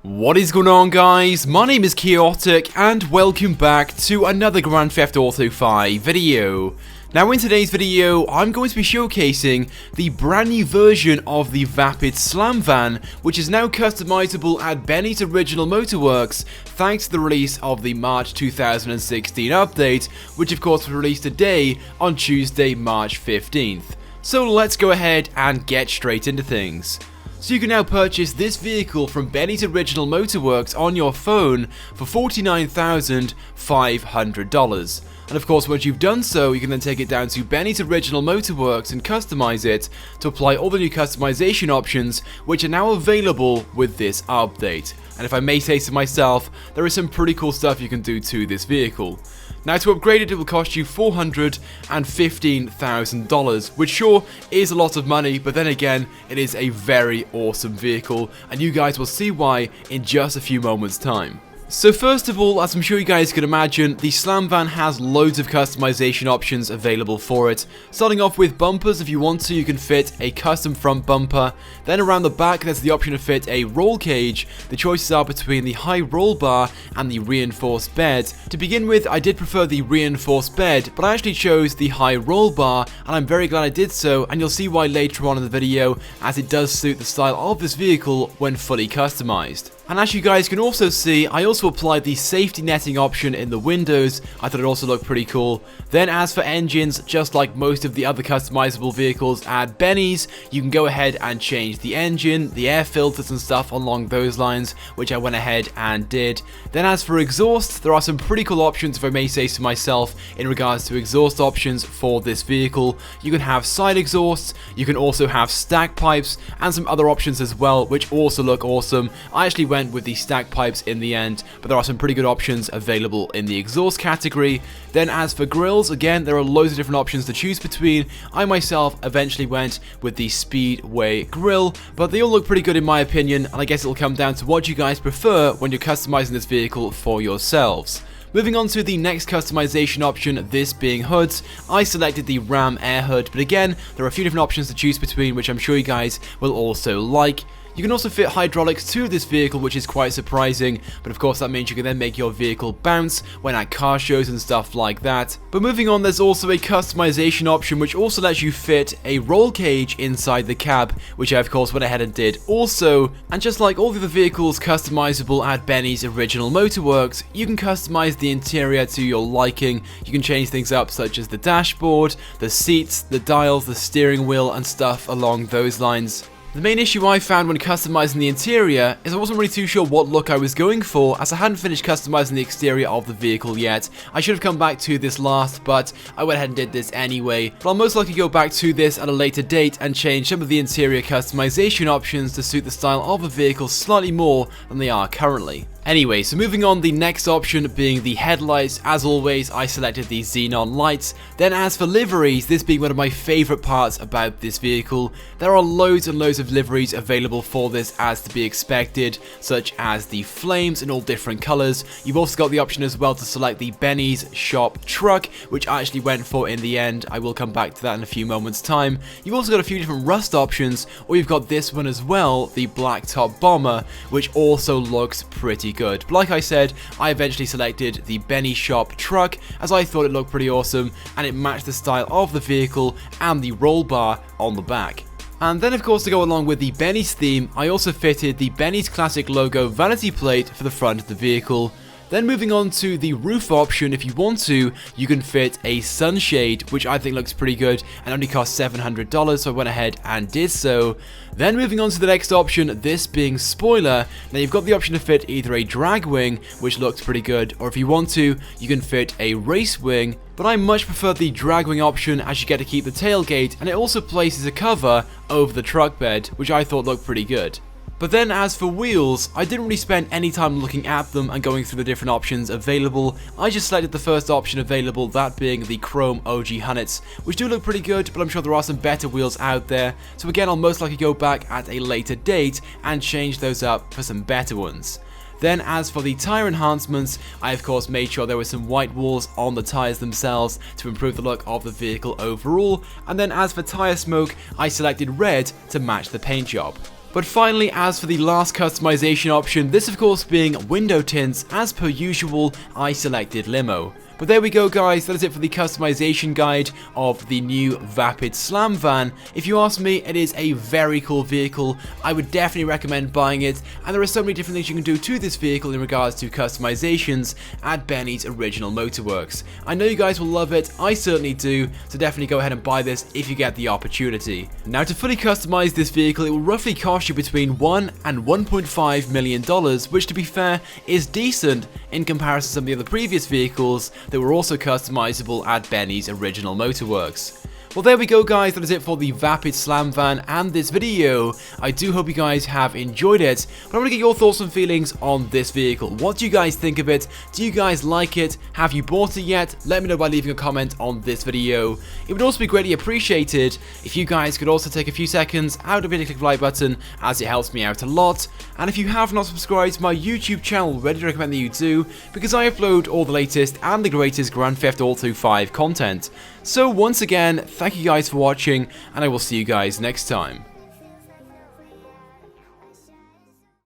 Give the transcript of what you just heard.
What is going on, guys? My name is Chaotic and welcome back to another Grand Theft Auto 5 video. Now in today's video, I'm going to be showcasing the brand new version of the Vapid Slamvan, which is now customizable at Benny's Original Motorworks thanks to the release of the March 2016 update, which of course was released today on Tuesday, March 15th. So let's go ahead and get straight into things. So you can now purchase this vehicle from Benny's Original Motorworks on your phone for $49,500. And of course, once you've done so, you can then take it down to Benny's Original Motorworks and customize it to apply all the new customization options which are now available with this update. And if I may say so myself, there is some pretty cool stuff you can do to this vehicle. Now to upgrade it, it will cost you $415,000, which sure is a lot of money, but then again, it is a very awesome vehicle, and you guys will see why in just a few moments' time. So first of all, as I'm sure you guys can imagine, the Slamvan has loads of customization options available for it. Starting off with bumpers, if you want to, you can fit a custom front bumper. Then around the back, there's the option to fit a roll cage. The choices are between the high roll bar and the reinforced bed. To begin with, I did prefer the reinforced bed, but I actually chose the high roll bar, and I'm very glad I did so, and you'll see why later on in the video, as it does suit the style of this vehicle when fully customized. And as you guys can also see, I also applied the safety netting option in the windows. I thought it also looked pretty cool. Then as for engines, just like most of the other customizable vehicles at Benny's, you can go ahead and change the engine, the air filters and stuff along those lines, which I went ahead and did. Then as for exhaust, there are some pretty cool options, if I may say so myself, in regards to exhaust options for this vehicle. You can have side exhausts, you can also have stack pipes, and some other options as well, which also look awesome. I actually went with the stack pipes in the end, but there are some pretty good options available in the exhaust category. Then as for grills, again, there are loads of different options to choose between. I myself eventually went with the Speedway grill, but they all look pretty good in my opinion, and I guess it'll come down to what you guys prefer when you're customizing this vehicle for yourselves. Moving on to the next customization option, this being hoods, I selected the Ram Air Hood, but again, there are a few different options to choose between, which I'm sure you guys will also like. You can also fit hydraulics to this vehicle, which is quite surprising, but of course that means you can then make your vehicle bounce when at car shows and stuff like that. But moving on, there's also a customization option which also lets you fit a roll cage inside the cab, which I of course went ahead and did also. And just like all the other vehicles customizable at Benny's Original Motorworks, you can customize the interior to your liking. You can change things up such as the dashboard, the seats, the dials, the steering wheel and stuff along those lines. The main issue I found when customizing the interior is I wasn't really too sure what look I was going for, as I hadn't finished customizing the exterior of the vehicle yet. I should have come back to this last, but I went ahead and did this anyway. But I'll most likely go back to this at a later date and change some of the interior customization options to suit the style of the vehicle slightly more than they are currently. Anyway, so moving on, the next option being the headlights. As always, I selected the xenon lights. Then as for liveries, this being one of my favourite parts about this vehicle, there are loads and loads of liveries available for this, as to be expected, such as the flames in all different colours. You've also got the option as well to select the Benny's shop truck, which I actually went for in the end. I will come back to that in a few moments time. You've also got a few different rust options, or you've got this one as well, the black top bomber, which also looks pretty good. But like I said, I eventually selected the Benny shop truck, as I thought it looked pretty awesome and it matched the style of the vehicle and the roll bar on the back. And then of course, to go along with the Benny's theme, I also fitted the Benny's classic logo vanity plate for the front of the vehicle. Then moving on to the roof option, if you want to, you can fit a sunshade, which I think looks pretty good and only costs $700, so I went ahead and did so. Then moving on to the next option, this being spoiler. Now you've got the option to fit either a drag wing, which looks pretty good, or if you want to, you can fit a race wing. But I much prefer the drag wing option, as you get to keep the tailgate, and it also places a cover over the truck bed, which I thought looked pretty good. But then as for wheels, I didn't really spend any time looking at them and going through the different options available. I just selected the first option available, that being the Chrome OG Hunnits, which do look pretty good, but I'm sure there are some better wheels out there. So again, I'll most likely go back at a later date and change those up for some better ones. Then as for the tyre enhancements, I of course made sure there were some white walls on the tyres themselves to improve the look of the vehicle overall, and then as for tyre smoke, I selected red to match the paint job. But finally, as for the last customization option, this of course being window tints, as per usual, I selected limo. But there we go guys, that is it for the customization guide of the new Vapid Slamvan. If you ask me, it is a very cool vehicle. I would definitely recommend buying it, and there are so many different things you can do to this vehicle in regards to customizations at Benny's Original Motorworks. I know you guys will love it, I certainly do, so definitely go ahead and buy this if you get the opportunity. Now, to fully customize this vehicle, it will roughly cost you between $1 and $1.5 million, which to be fair is decent in comparison to some of the other previous vehicles that were also customizable at Benny's Original Motorworks. Well, there we go guys, that is it for the Vapid Slamvan and this video. I do hope you guys have enjoyed it, but I want to get your thoughts and feelings on this vehicle. What do you guys think of it? Do you guys like it? Have you bought it yet? Let me know by leaving a comment on this video. It would also be greatly appreciated if you guys could also take a few seconds out of it to click the like button, as it helps me out a lot. And if you have not subscribed to my YouTube channel, ready to recommend that you do, because I upload all the latest and the greatest Grand Theft Auto 5 content. So once again, thank you guys for watching, and I will see you guys next time.